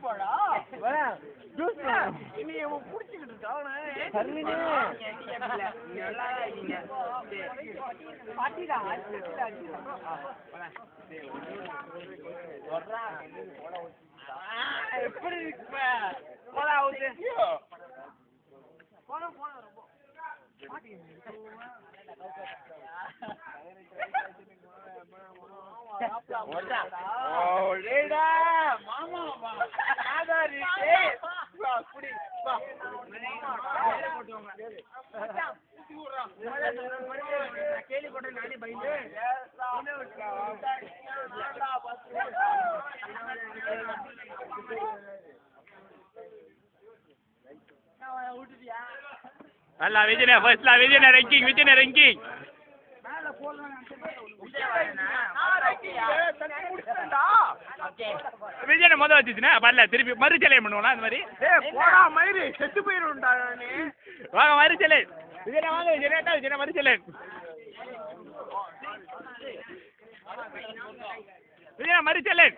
போடா இனி குடிச்சுக்கிட்டு இருக்காங்க எப்படி இருக்கு கேள்விப்பட்ட நானே பயந்து அல்ல விஜயன ஃபர்ஸ்ட்ல விஜயன ரேங்கிங் விஜயன முதல் வச்சுச்சுன்னா வரல திருப்பி மறுச்சலையம் பண்ணுவோம்னா அந்த மாதிரி மயிறு செத்து போயிருண்டா வாங்க மறுச்சலை விஜயனா வாங்க விஜயனா மறுச்சலையன் விஜயனா மறுச்சலையன்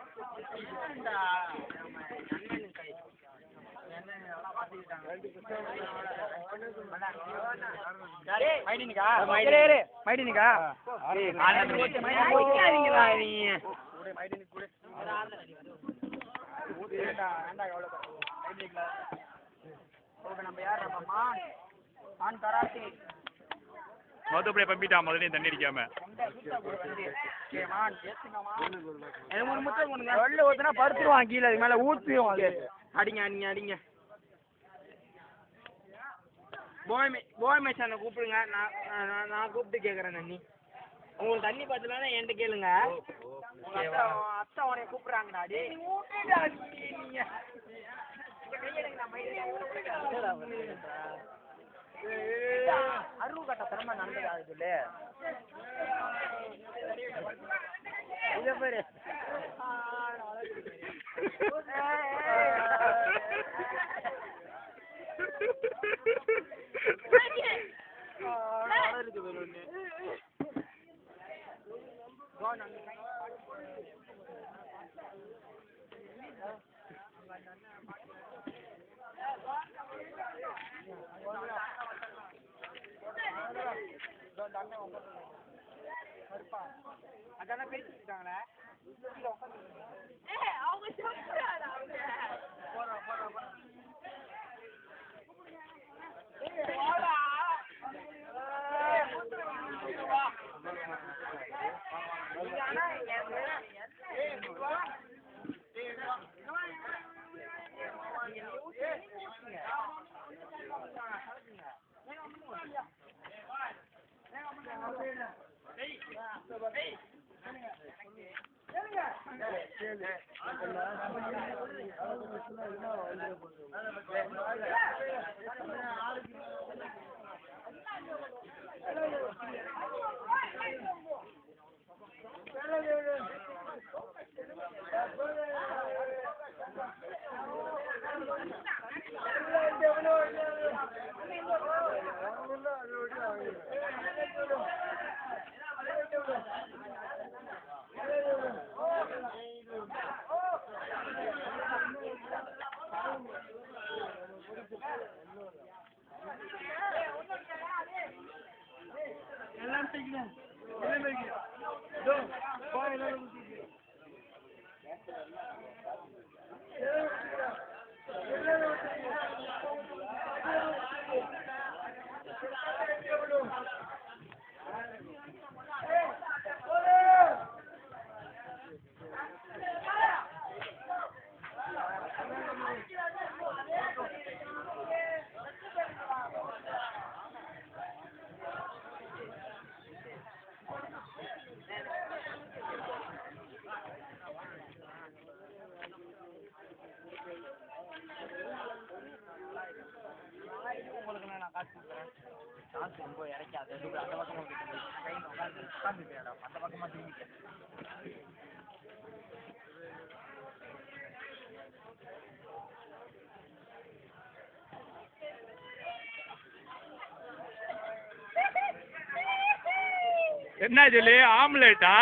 மைடினிக்கா மொத்தப்படியே பம்பிட்டான் முதலையும் தண்ணி அடிக்காம வெள்ள ஊத்துனா படுத்துருவான் கீழே அது மேல ஊத்துவோம் அது அடிங்க போய் மேட்ச் கூப்பிடுங்க நான் கூப்பிட்டு கேட்குறேன் தண்ணி உங்களுக்கு தண்ணி பார்த்துனா என்கிட்ட கேளுங்க அத்தை உனைய கூப்பிடுறாங்கடா அருவு கட்ட திறமை நல்லது அது சொல்லு இதை பேரு அதான் பேசிட்டாங்களே அவங்க காசு ரொம்ப இறக்காது அந்த பக்கமாக உட்காந்து அந்த பக்கமாக திரும்பிட்டேன். என்ன சொல்லி ஆம்லேட்டா?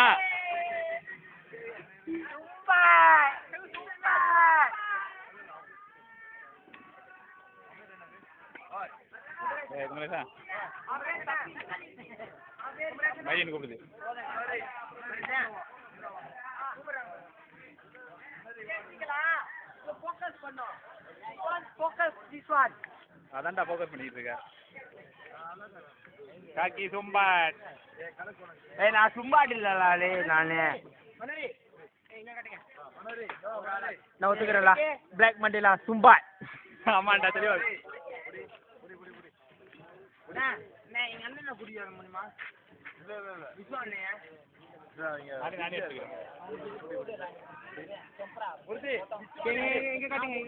குமரேசா மதியம் கூப்பிடுது அதான்டா ஃபோக்கஸ் பண்ணிட்டு இருக்க காக்கி சும்பாட் ஏய் நான் சும்பாட் இல்லடா நானு நான் ஒத்துக்கிறேன்ல பிளாக் மண்டேல சும்பாட் ஆமாண்டா தெளிவா நான் எங்க அண்ணனை கூட்டி வர முடியுமா இல்ல விஸ்வா அண்ணே நானே எடுத்துக்கிறேன் இங்க காட்டுங்க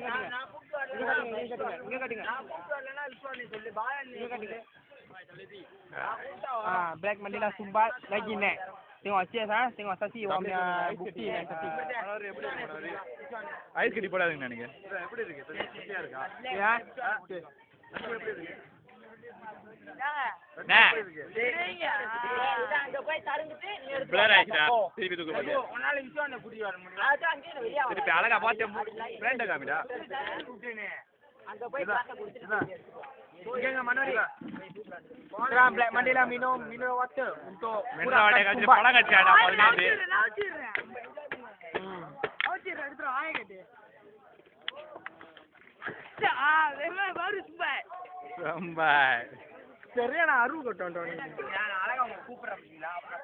இங்க காட்டுங்க நான் கூட்டி வரலனா விஸ்வா அண்ணே சொல்லு பாய் அண்ணே இங்க காட்டுங்க black mandela sumbat lagi naik tengok cheers tengok saksi orang punya bukti dan saksi ice கட்டி போடாதுங்க நீங்க எப்படி இருக்கு திருப்தியா இருக்கா ya எப்படி இருக்கு பிளர் ஆயிடுச்சா திருப்பி தூக்கு பாத்தியா உன்னால விஸ்வா அண்ணே கூட்டி வர முடியுமா திருப்பி அழகா பார்த்தேன் ஃப்ரெண்ட காமிடா அங்க போய் காட்ட குடிச்சிட்டு இங்க மனோரி sekarang black mandela minum water untuk மென்டா வாடகை காஞ்சு பழம் கட்டியாடா 15 எடுத்துறோம் ஆய கட்டு baru sumbat ரொம்ப சரியா நான் அருவு கட்டோம் நான் அழகா உங்க கூப்பிடுறேன் அப்படிங்களா அப்புறம்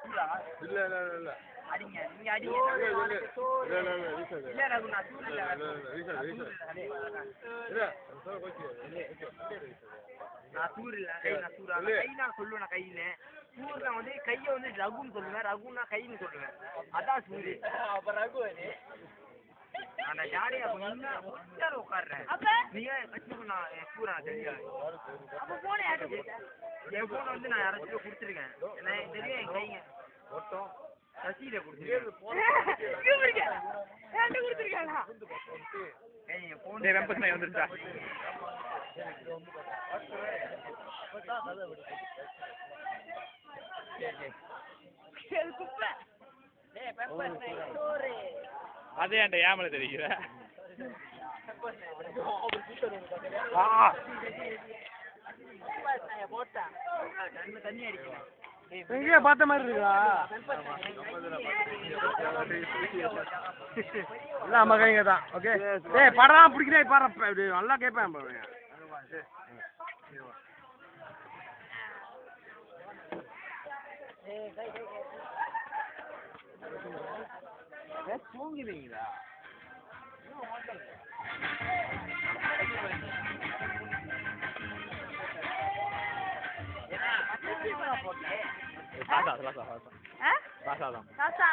இல்ல அடிங்க நீங்க அடிங்க இல்ல ரகு நான் சூடு நான் சூடு இல்ல நான் சூடு கை நான் சொல்லுவேன் கையில சூடு நான் வந்து கையை வந்து ரகுன்னு சொல்லுவேன் ரகுன்னா கைன்னு சொல்லுவேன் அதான் சூடு அப்ப ரகு அந்த ஜாடியா கொஞ்சம் உட்காடுறேன் நீங்க வச்சுக்கோ நான் என் சூடா தெரியாது என் போனை வந்து நான் யாராச்சும் கொடுத்துருக்கேன் எனக்கு தெரியும் என் கைங்க சசியில வெம்பஸ் வந்துருச்சா அதே அந்த ஏமல தெரியுற தண்ணி அடிக்கிறேன் எங்கேயா பார்த்த மாதிரி இருக்கா இல்ல நம்ம கைங்க தான் ஓகே டேய் படம் பிடிக்கிறே பாரு நல்லா கேட்பேன் தூங்குவீங்களா Rasa.